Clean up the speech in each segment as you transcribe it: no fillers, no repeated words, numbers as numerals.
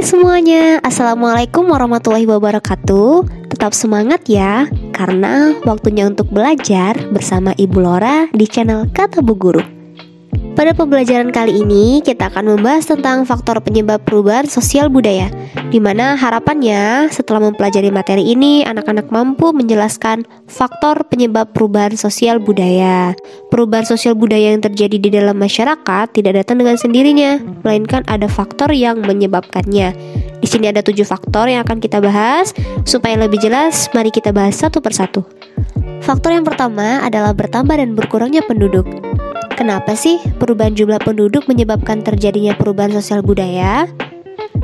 semuanya, Assalamualaikum warahmatullahi wabarakatuh. Tetap semangat ya, karena waktunya untuk belajar bersama Ibu Lora di channel Kata Bu Guru. Pada pembelajaran kali ini, kita akan membahas tentang faktor penyebab perubahan sosial budaya, di mana harapannya setelah mempelajari materi ini, anak-anak mampu menjelaskan faktor penyebab perubahan sosial budaya. Perubahan sosial budaya yang terjadi di dalam masyarakat tidak datang dengan sendirinya, melainkan ada faktor yang menyebabkannya. Di sini ada 7 faktor yang akan kita bahas. Supaya lebih jelas, mari kita bahas satu persatu. Faktor yang pertama adalah bertambah dan berkurangnya penduduk. Kenapa sih perubahan jumlah penduduk menyebabkan terjadinya perubahan sosial budaya?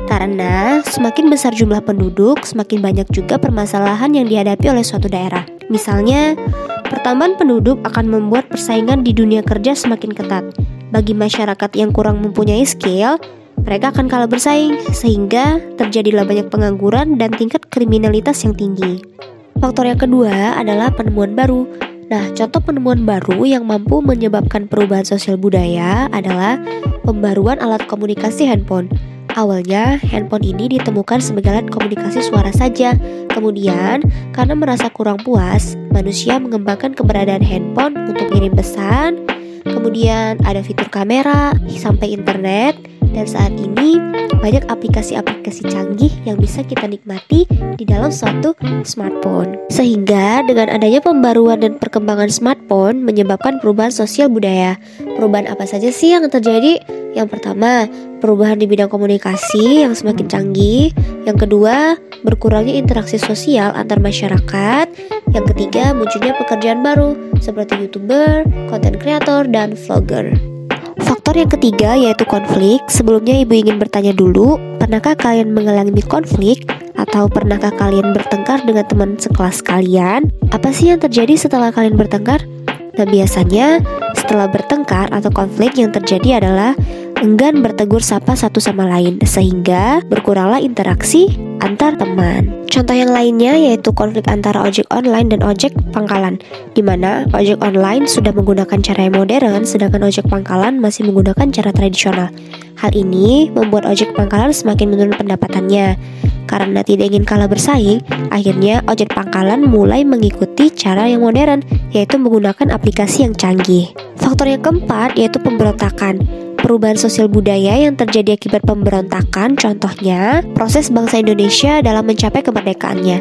Karena semakin besar jumlah penduduk, semakin banyak juga permasalahan yang dihadapi oleh suatu daerah. Misalnya, pertambahan penduduk akan membuat persaingan di dunia kerja semakin ketat. Bagi masyarakat yang kurang mempunyai skill, mereka akan kalah bersaing, sehingga terjadilah banyak pengangguran dan tingkat kriminalitas yang tinggi. Faktor yang kedua adalah penemuan baru. Nah, contoh penemuan baru yang mampu menyebabkan perubahan sosial budaya adalah pembaruan alat komunikasi handphone. Awalnya, handphone ini ditemukan sebagai alat komunikasi suara saja. Kemudian, karena merasa kurang puas, manusia mengembangkan keberadaan handphone untuk mengirim pesan. Kemudian ada fitur kamera sampai internet. Dan saat ini banyak aplikasi-aplikasi canggih yang bisa kita nikmati di dalam suatu smartphone. Sehingga dengan adanya pembaruan dan perkembangan smartphone menyebabkan perubahan sosial budaya. Perubahan apa saja sih yang terjadi? Yang pertama, perubahan di bidang komunikasi yang semakin canggih. Yang kedua, berkurangnya interaksi sosial antar masyarakat. Yang ketiga, munculnya pekerjaan baru seperti YouTuber, content creator, dan vlogger. Faktor yang ketiga yaitu konflik. Sebelumnya ibu ingin bertanya dulu, pernahkah kalian mengalami konflik? Atau pernahkah kalian bertengkar dengan teman sekelas kalian? Apa sih yang terjadi setelah kalian bertengkar? Nah, biasanya setelah bertengkar atau konflik yang terjadi adalah enggan bertegur sapa satu sama lain, sehingga berkuranglah interaksi antar teman. Contoh yang lainnya yaitu konflik antara ojek online dan ojek pangkalan, di mana ojek online sudah menggunakan cara yang modern, sedangkan ojek pangkalan masih menggunakan cara tradisional. Hal ini membuat ojek pangkalan semakin menurun pendapatannya. Karena tidak ingin kalah bersaing, akhirnya ojek pangkalan mulai mengikuti cara yang modern, yaitu menggunakan aplikasi yang canggih. Faktor yang keempat yaitu pemberontakan. Perubahan sosial budaya yang terjadi akibat pemberontakan, contohnya proses bangsa Indonesia dalam mencapai kemerdekaannya.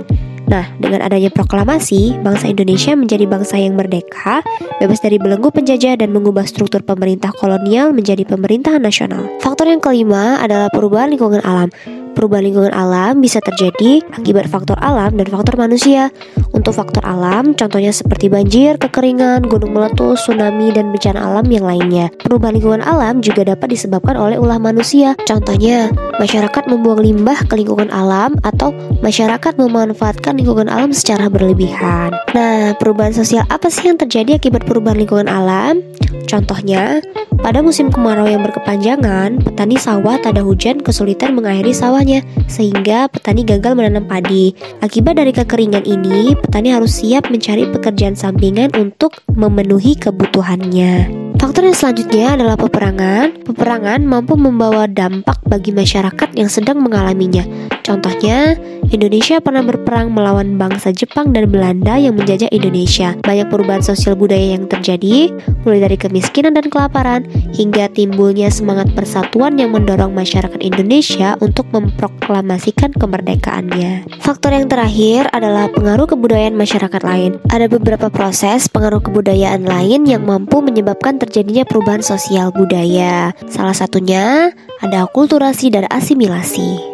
Nah, dengan adanya proklamasi, bangsa Indonesia menjadi bangsa yang merdeka, bebas dari belenggu penjajah dan mengubah struktur pemerintah kolonial menjadi pemerintahan nasional. Faktor yang kelima adalah perubahan lingkungan alam. Perubahan lingkungan alam bisa terjadi akibat faktor alam dan faktor manusia. Untuk faktor alam, contohnya seperti banjir, kekeringan, gunung meletus, tsunami, dan bencana alam yang lainnya. Perubahan lingkungan alam juga dapat disebabkan oleh ulah manusia. Contohnya, masyarakat membuang limbah ke lingkungan alam atau masyarakat memanfaatkan lingkungan alam secara berlebihan. Nah, perubahan sosial apa sih yang terjadi akibat perubahan lingkungan alam? Contohnya, pada musim kemarau yang berkepanjangan, petani sawah tak ada hujan kesulitan mengairi sawahnya, sehingga petani gagal menanam padi. Akibat dari kekeringan ini, petani harus siap mencari pekerjaan sampingan untuk memenuhi kebutuhannya. Faktor yang selanjutnya adalah peperangan. Peperangan mampu membawa dampak bagi masyarakat yang sedang mengalaminya. Contohnya, Indonesia pernah berperang melawan bangsa Jepang dan Belanda yang menjajah Indonesia. Banyak perubahan sosial budaya yang terjadi, mulai dari kemiskinan dan kelaparan, hingga timbulnya semangat persatuan yang mendorong masyarakat Indonesia untuk memproklamasikan kemerdekaannya. Faktor yang terakhir adalah pengaruh kebudayaan masyarakat lain. Ada beberapa proses pengaruh kebudayaan lain yang mampu menyebabkan terjadinya perubahan sosial budaya. Salah satunya ada akulturasi dan asimilasi.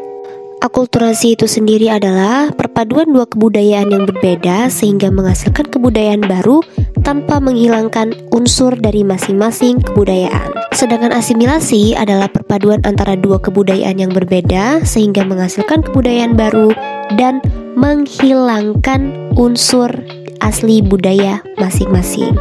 Akulturasi itu sendiri adalah perpaduan dua kebudayaan yang berbeda sehingga menghasilkan kebudayaan baru tanpa menghilangkan unsur dari masing-masing kebudayaan. Sedangkan asimilasi adalah perpaduan antara dua kebudayaan yang berbeda sehingga menghasilkan kebudayaan baru dan menghilangkan unsur asli budaya masing-masing.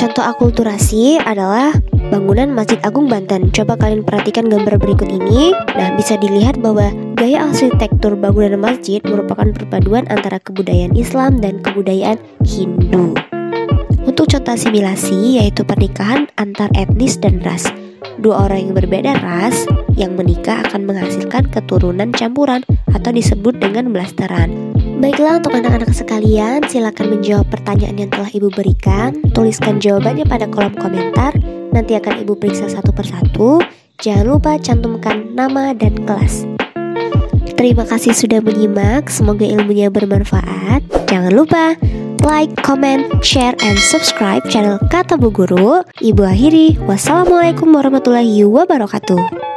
Contoh akulturasi adalah bangunan Masjid Agung Banten. Coba kalian perhatikan gambar berikut ini. Nah, bisa dilihat bahwa gaya arsitektur bangunan masjid merupakan perpaduan antara kebudayaan Islam dan kebudayaan Hindu. Untuk contoh asimilasi yaitu pernikahan antar etnis dan ras. dua orang yang berbeda ras yang menikah akan menghasilkan keturunan campuran atau disebut dengan blasteran. Baiklah, untuk anak-anak sekalian, silakan menjawab pertanyaan yang telah Ibu berikan. Tuliskan jawabannya pada kolom komentar. Nanti akan Ibu periksa satu persatu. Jangan lupa cantumkan nama dan kelas. Terima kasih sudah menyimak. Semoga ilmunya bermanfaat. Jangan lupa like, comment, share, and subscribe channel Kata Bu Guru. Ibu akhiri, wassalamualaikum warahmatullahi wabarakatuh.